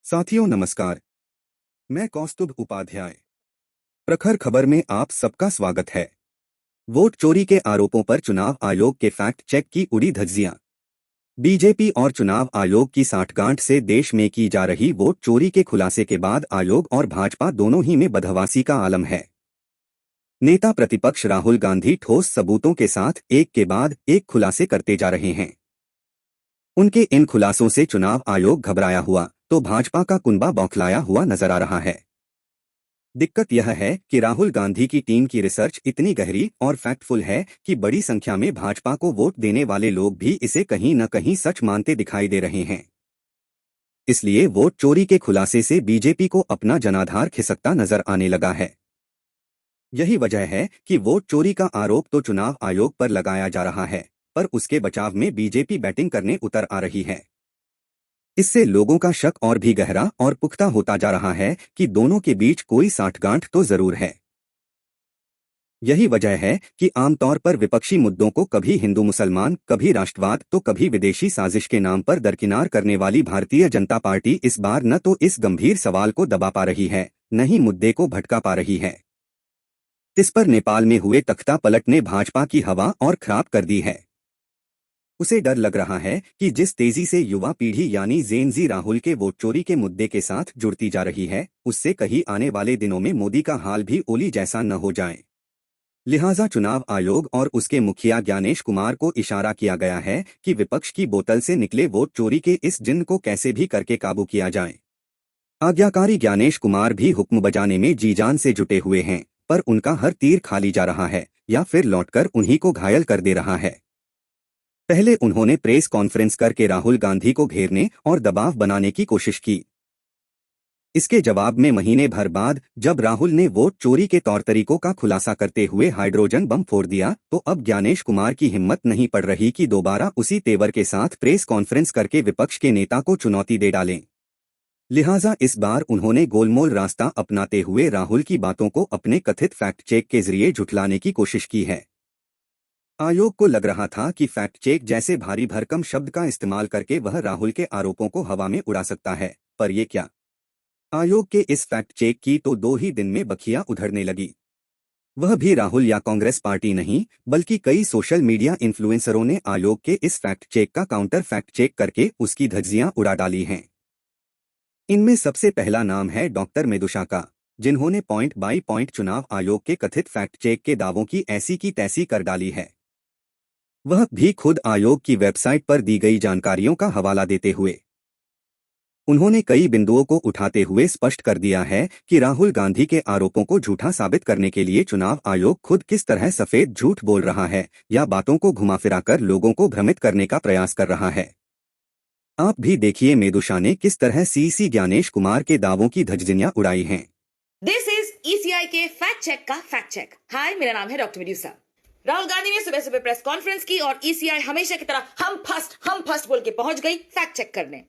साथियों नमस्कार। मैं कौस्तुभ उपाध्याय। प्रखर खबर में आप सबका स्वागत है। वोट चोरी के आरोपों पर चुनाव आयोग के फैक्ट चेक की उड़ी धज्जियां। बीजेपी और चुनाव आयोग की साठगांठ से देश में की जा रही वोट चोरी के खुलासे के बाद आयोग और भाजपा दोनों ही में बदहवासी का आलम है। नेता प्रतिपक्ष राहुल गांधी ठोस सबूतों के साथ एक के बाद एक खुलासे करते जा रहे हैं। उनके इन खुलासों से चुनाव आयोग घबराया हुआ तो भाजपा का कुनबा बौखलाया हुआ नजर आ रहा है। दिक्कत यह है कि राहुल गांधी की टीम की रिसर्च इतनी गहरी और फैक्टफुल है कि बड़ी संख्या में भाजपा को वोट देने वाले लोग भी इसे कहीं न कहीं सच मानते दिखाई दे रहे हैं। इसलिए वोट चोरी के खुलासे से बीजेपी को अपना जनाधार खिसकता नजर आने लगा है। यही वजह है कि वोट चोरी का आरोप तो चुनाव आयोग पर लगाया जा रहा है, पर उसके बचाव में बीजेपी बैटिंग करने उतर आ रही है। इससे लोगों का शक और भी गहरा और पुख्ता होता जा रहा है कि दोनों के बीच कोई साठगांठ तो जरूर है। यही वजह है कि आमतौर पर विपक्षी मुद्दों को कभी हिंदू मुसलमान, कभी राष्ट्रवाद तो कभी विदेशी साजिश के नाम पर दरकिनार करने वाली भारतीय जनता पार्टी इस बार न तो इस गंभीर सवाल को दबा पा रही है, न ही मुद्दे को भटका पा रही है। इस पर नेपाल में हुए तख्ता पलट ने भाजपा की हवा और खराब कर दी है। उसे डर लग रहा है कि जिस तेजी से युवा पीढ़ी यानी जेन-ज़ी राहुल के वोट चोरी के मुद्दे के साथ जुड़ती जा रही है, उससे कहीं आने वाले दिनों में मोदी का हाल भी ओली जैसा न हो जाए। लिहाजा चुनाव आयोग और उसके मुखिया ज्ञानेश कुमार को इशारा किया गया है कि विपक्ष की बोतल से निकले वोट चोरी के इस जिन्न को कैसे भी करके काबू किया जाए। आज्ञाकारी ज्ञानेश कुमार भी हुक्म बजाने में जी जान से जुटे हुए हैं, पर उनका हर तीर खाली जा रहा है या फिर लौटकर उन्हीं को घायल कर दे रहा है। पहले उन्होंने प्रेस कॉन्फ्रेंस करके राहुल गांधी को घेरने और दबाव बनाने की कोशिश की। इसके जवाब में महीने भर बाद जब राहुल ने वोट चोरी के तौर तरीकों का खुलासा करते हुए हाइड्रोजन बम फोड़ दिया, तो अब ज्ञानेश कुमार की हिम्मत नहीं पड़ रही कि दोबारा उसी तेवर के साथ प्रेस कॉन्फ्रेंस करके विपक्ष के नेता को चुनौती दे डालें। लिहाजा इस बार उन्होंने गोलमोल रास्ता अपनाते हुए राहुल की बातों को अपने कथित फैक्ट चेक के जरिए झुठलाने की कोशिश की है। आयोग को लग रहा था कि फैक्ट चेक जैसे भारी भरकम शब्द का इस्तेमाल करके वह राहुल के आरोपों को हवा में उड़ा सकता है, पर ये क्या। आयोग के इस फैक्ट चेक की तो 2 ही दिन में बखिया उधड़ने लगी। वह भी राहुल या कांग्रेस पार्टी नहीं, बल्कि कई सोशल मीडिया इन्फ्लुएंसरों ने आयोग के इस फैक्ट चेक का काउंटर फैक्ट चेक करके उसकी धज्जियां उड़ा डाली हैं। इनमें सबसे पहला नाम है डॉक्टर मेदुषा का, जिन्होंने पॉइंट बाई पॉइंट चुनाव आयोग के कथित फैक्ट चेक के दावों की ऐसी की तैसी कर डाली है। वह भी खुद आयोग की वेबसाइट पर दी गई जानकारियों का हवाला देते हुए उन्होंने कई बिंदुओं को उठाते हुए स्पष्ट कर दिया है कि राहुल गांधी के आरोपों को झूठा साबित करने के लिए चुनाव आयोग खुद किस तरह सफेद झूठ बोल रहा है या बातों को घुमाफिराकर लोगों को भ्रमित करने का प्रयास कर रहा है। आप भी देखिए मेदुषा ने किस तरह सीसी ज्ञानेश कुमार के दावों की धज्जियां उड़ाई हैं। दिस इज ईसीआई के फैक्ट चेक का फैक्ट चेक। हाय, मेरा नाम है डॉक्टर मेदुषा। राहुल गांधी ने सुबह सुबह प्रेस कॉन्फ्रेंस की और ईसीआई हमेशा की तरह हम फर्स्ट बोल के पहुंच गई फैक्ट चेक करने।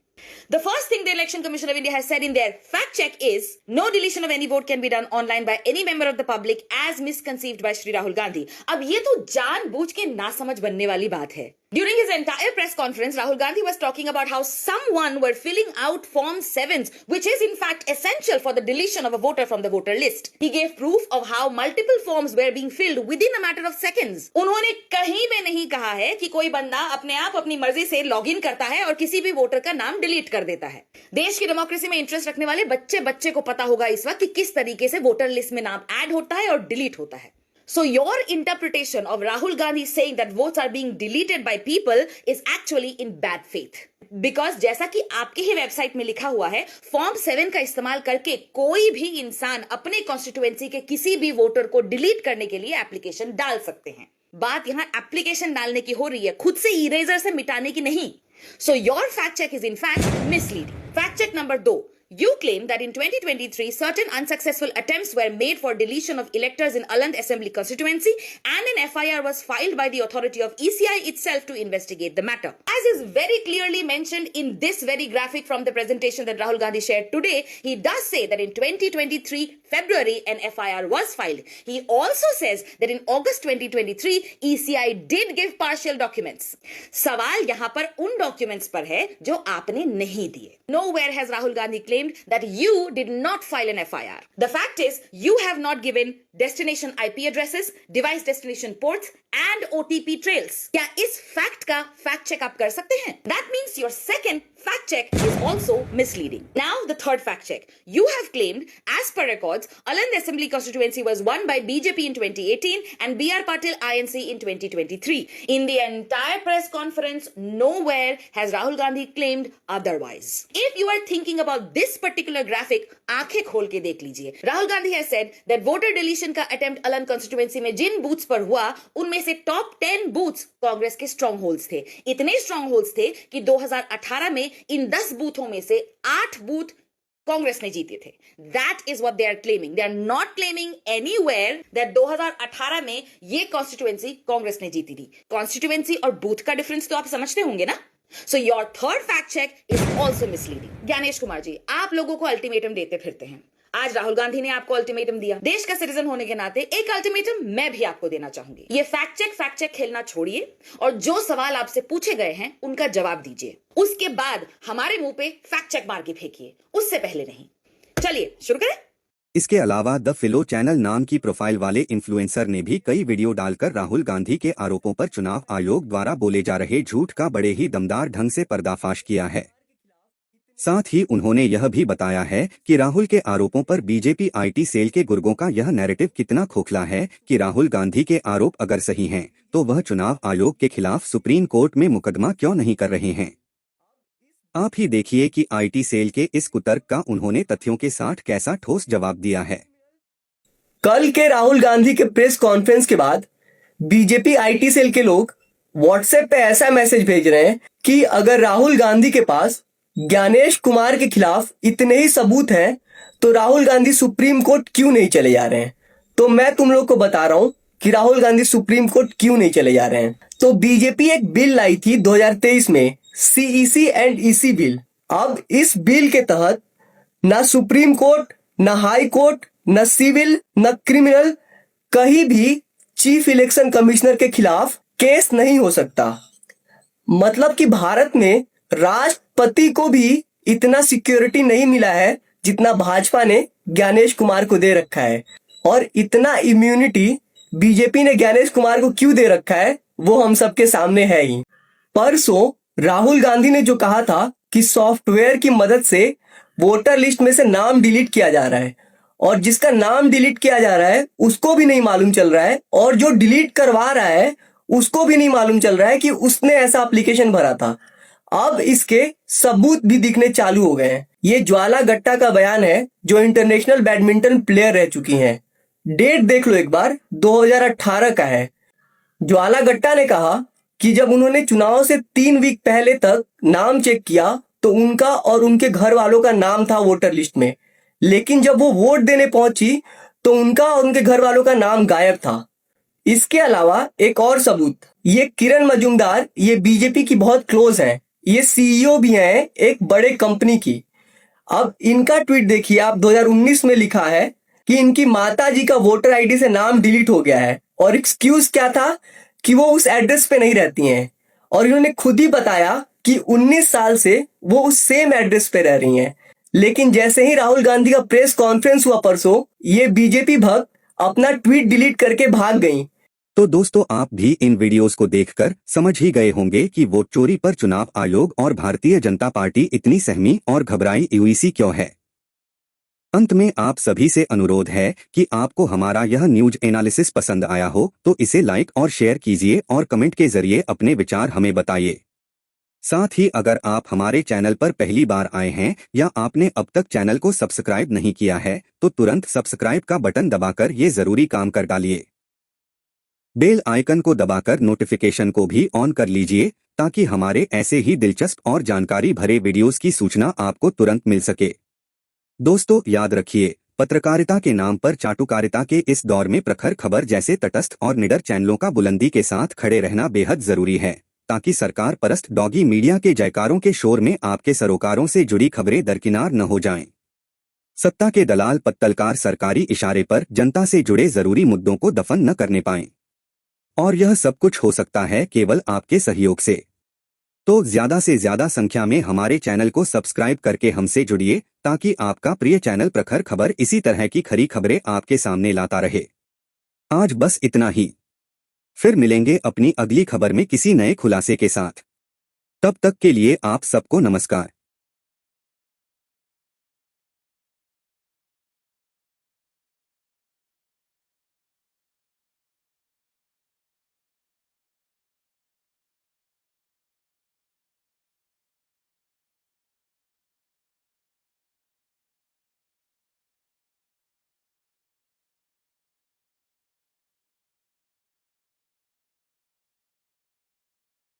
The first thing the Election Commission of India has said in their fact check is no deletion of any vote can be done online by any member of the public as misconceived by Shri Rahul Gandhi। अब ये तो जानबूझ के नासमझ बनने वाली बात है। During his entire press conference, Rahul Gandhi was talking about how someone were filling out Form 7s, which is in fact essential for the deletion of a voter from the voter list. He gave proof of how multiple forms were being filled within a matter of seconds. उन्होंने कहीं में नहीं कहा है कि कोई बंदा अपने आप अपनी मर्जी से लॉगिन करता है और किसी भी वोटर का नाम डिलीट कर देता है। देश की डेमोक्रेसी में इंटरेस्ट रखने वाले बच्चे को पता होगा इस वक्त कि किस तरीके से वोटर लिस्ट में नाम ऐड होता है और डिलीट होता है। So your interpretation of Rahul Gandhi saying that votes are being deleted by people is actually in bad faith. Because जैसा कि आपकी ही वेबसाइट में लिखा हुआ है, फॉर्म 7 का इस्तेमाल करके कोई भी इंसान अपने कॉन्स्टिट्यूएंसी के किसी भी वोटर को डिलीट करने के लिए एप्लीकेशन डाल सकते हैं। बात यहां एप्लीकेशन डालने की हो रही है, खुद से इरेजर से मिटाने की नहीं। So your fact check is in fact misleading. Fact check number 2. You claim that in 2023, certain unsuccessful attempts were made for deletion of electors in Aland Assembly constituency and an FIR was filed by the authority of ECI itself to investigate the matter. As is very clearly mentioned in this very graphic from the presentation that Rahul Gandhi shared today, he does say that in 2023, February, an FIR was filed. He also says that in August 2023, ECI did give partial documents. सवाल यहाँ पर उन documents पर है जो आपने नहीं दिए। Nowhere has Rahul Gandhi claimed claimed that you did not file an FIR. The fact is, you have not given destination IP addresses, device destination ports, and OTP trails. क्या इस fact का fact check आप कर सकते हैं? That means your second fact check is also misleading. Now the third fact check. You have claimed, as per records, Aland Assembly constituency was won by BJP in 2018 and BR Patil INC in 2023. In the entire press conference, nowhere has Rahul Gandhi claimed otherwise. If you are thinking about this particular graphic, आंखें खोल के देख लीजिए. Rahul Gandhi has said that voter deletion का attempt Aland constituency में जिन booths पर हुआ, उनमें से टॉप 10 बूथ्स कांग्रेस के स्ट्रॉन्ग होल्ड्स थे. इतने स्ट्रॉन्ग होल्ड्स थे कि 2018 में इन 10 बूथों में से 8 बूथ कांग्रेस ने जीते थे. That is what they are claiming. They are not claiming anywhere that 2018 में ये कॉन्स्टिट्यूएंसी कांग्रेस ने जीती थी. कॉन्स्टिट्यूएंसी और बूथ का डिफरेंस तो आप समझते होंगे ना. So your third fact check is also misleading. Gyanesh Kumar ji, आप लोगों को अल्टीमेटम देते फिरते हैं. आज राहुल गांधी ने आपको अल्टीमेटम दिया. देश का सिटीजन होने के नाते एक अल्टीमेटम मैं भी आपको देना चाहूंगी. ये फैक्ट चेक खेलना छोड़िए और जो सवाल आपसे पूछे गए हैं उनका जवाब दीजिए. उसके बाद हमारे मुंह पे फैक्ट चेक मार के फेंकिए, उससे पहले नहीं. चलिए शुरू करें. इसके अलावा द फिलो चैनल नाम की प्रोफाइल वाले इन्फ्लुएंसर ने भी कई वीडियो डालकर राहुल गांधी के आरोपों पर चुनाव आयोग द्वारा बोले जा रहे झूठ का बड़े ही दमदार ढंग से पर्दाफाश किया है. साथ ही उन्होंने यह भी बताया है कि राहुल के आरोपों पर बीजेपी आईटी सेल के गुर्गों का यह नैरेटिव कितना खोखला है कि राहुल गांधी के आरोप अगर सही हैं, तो वह चुनाव आयोग के खिलाफ सुप्रीम कोर्ट में मुकदमा क्यों नहीं कर रहे हैं. आप ही देखिए कि आईटी सेल के इस कुतर्क का उन्होंने तथ्यों के साथ कैसा ठोस जवाब दिया है. कल के राहुल गांधी के प्रेस कॉन्फ्रेंस के बाद बीजेपी आईटी सेल के लोग व्हाट्सएप पे ऐसा मैसेज भेज रहे हैं कि अगर राहुल गांधी के पास ज्ञानेश कुमार के खिलाफ इतने ही सबूत हैं तो राहुल गांधी सुप्रीम कोर्ट क्यों नहीं चले जा रहे हैं. तो मैं तुम लोग को बता रहा हूं कि राहुल गांधी सुप्रीम कोर्ट क्यों नहीं चले जा रहे हैं. तो बीजेपी एक बिल लाई थी 2023 में, सीईसी एंड ईसी बिल. अब इस बिल के तहत ना सुप्रीम कोर्ट, ना हाई कोर्ट, ना सिविल, ना क्रिमिनल, कहीं भी चीफ इलेक्शन कमिश्नर के खिलाफ केस नहीं हो सकता. मतलब कि भारत में राष्ट्रपति को भी इतना सिक्योरिटी नहीं मिला है जितना भाजपा ने ज्ञानेश कुमार को दे रखा है. और इतना इम्यूनिटी बीजेपी ने ज्ञानेश कुमार को क्यों दे रखा है वो हम सबके सामने है ही. परसों राहुल गांधी ने जो कहा था कि सॉफ्टवेयर की मदद से वोटर लिस्ट में से नाम डिलीट किया जा रहा है और जिसका नाम डिलीट किया जा रहा है उसको भी नहीं मालूम चल रहा है और जो डिलीट करवा रहा है उसको भी नहीं मालूम चल रहा है कि उसने ऐसा एप्लीकेशन भरा था. अब इसके सबूत भी दिखने चालू हो गए हैं. ये ज्वाला गट्टा का बयान है जो इंटरनेशनल बैडमिंटन प्लेयर रह चुकी हैं. डेट देख लो एक बार, 2018 का है. ज्वाला गट्टा ने कहा कि जब उन्होंने चुनाव से 3 वीक पहले तक नाम चेक किया तो उनका और उनके घर वालों का नाम था वोटर लिस्ट में, लेकिन जब वो वोट देने पहुंची तो उनका और उनके घर वालों का नाम गायब था. इसके अलावा एक और सबूत, ये किरण मजूमदार ये बीजेपी की बहुत क्लोज हैं. ये सीईओ भी हैं एक बड़े कंपनी की. अब इनका ट्वीट देखिए आप, 2019 में लिखा है कि इनकी माता जी का वोटर आईडी से नाम डिलीट हो गया है और एक्सक्यूज क्या था कि वो उस एड्रेस पे नहीं रहती हैं. और इन्होंने खुद ही बताया कि 19 साल से वो उस सेम एड्रेस पे रह रही हैं. लेकिन जैसे ही राहुल गांधी का प्रेस कॉन्फ्रेंस हुआ परसों, ये बीजेपी भक्त अपना ट्वीट डिलीट करके भाग गई. तो दोस्तों, आप भी इन वीडियोस को देखकर समझ ही गए होंगे कि वोट चोरी पर चुनाव आयोग और भारतीय जनता पार्टी इतनी सहमी और घबराई हुई सी क्यों है. अंत में आप सभी से अनुरोध है कि आपको हमारा यह न्यूज एनालिसिस पसंद आया हो तो इसे लाइक और शेयर कीजिए और कमेंट के जरिए अपने विचार हमें बताइए. साथ ही अगर आप हमारे चैनल पर पहली बार आए हैं या आपने अब तक चैनल को सब्सक्राइब नहीं किया है तो तुरंत सब्सक्राइब का बटन दबाकर ये जरूरी काम कर डालिए. बेल आइकन को दबाकर नोटिफिकेशन को भी ऑन कर लीजिए ताकि हमारे ऐसे ही दिलचस्प और जानकारी भरे वीडियोस की सूचना आपको तुरंत मिल सके. दोस्तों, याद रखिए, पत्रकारिता के नाम पर चाटुकारिता के इस दौर में प्रखर खबर जैसे तटस्थ और निडर चैनलों का बुलंदी के साथ खड़े रहना बेहद जरूरी है ताकि सरकार परस्त डॉगी मीडिया के जयकारों के शोर में आपके सरोकारों से जुड़ी खबरें दरकिनार न हो जाएं. सत्ता के दलाल पत्तलकार सरकारी इशारे पर जनता से जुड़े जरूरी मुद्दों को दफन न करने पाएं. और यह सब कुछ हो सकता है केवल आपके सहयोग से. तो ज्यादा से ज्यादा संख्या में हमारे चैनल को सब्सक्राइब करके हमसे जुड़िए, ताकि आपका प्रिय चैनल प्रखर खबर इसी तरह की खरी खबरें आपके सामने लाता रहे। आज बस इतना ही। फिर मिलेंगे अपनी अगली खबर में किसी नए खुलासे के साथ। तब तक के लिए आप सबको नमस्कार।